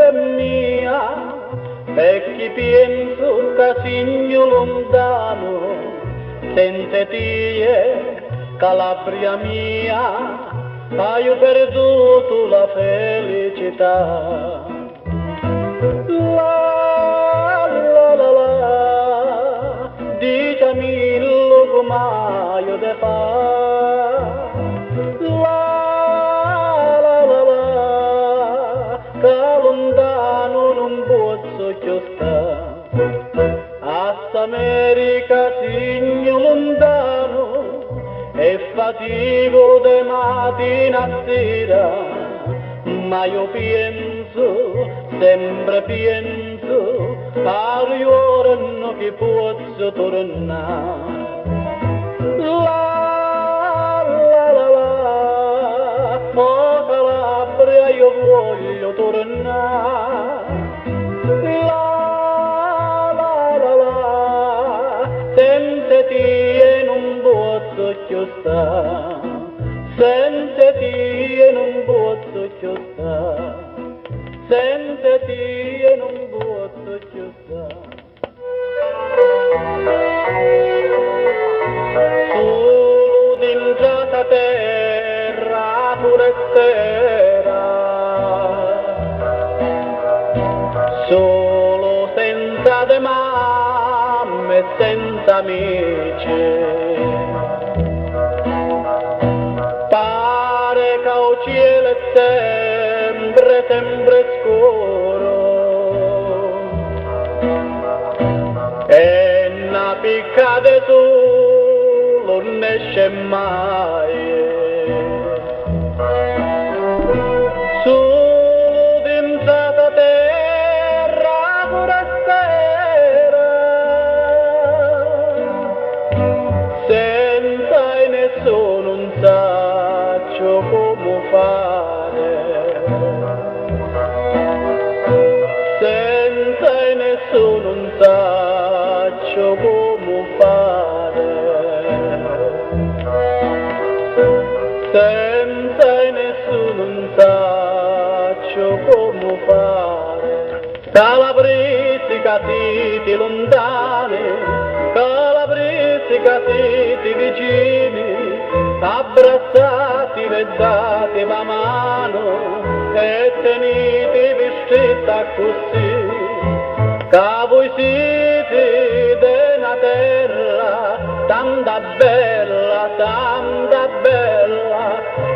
sempre mia, e chi penso casigno lontano, senza tie, Calabria mia, hai perduto la felicità. La la la la, dicami come io te fa. Che lontano non posso più stare, a America signo lontano e fatico de mattina a sera, ma io penso, sempre penso, al giorno che posso tornare. Io voglio tornare, senza te non posso più stare, senza te non posso più stare, senza te non posso più stare. Solo dentro la terra pure solo senza de mamme e senza amici, pare che il cielo è sempre, sempre scuro e una picca di sole non esce mai. Non saccio come fare, senza nessuno non saccio come fare, senza nessuno non saccio come fare. Calabresi catiti lontani, calabresi catiti vicini, abbracciati, vezzati la mano e teniti stretta così, che voi siete della terra tanta bella,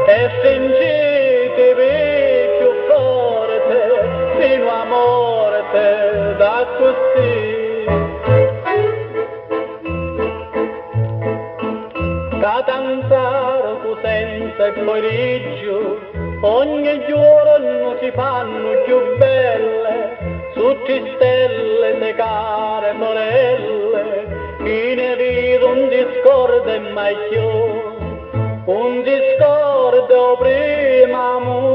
e stringitevi più forte fino a morte da così. Da danzare tu senza il pomeriggio, ogni giorno si fanno più belle, su stelle le care sorelle, chi ne vide un discordo e mai più, un discordo prima amore.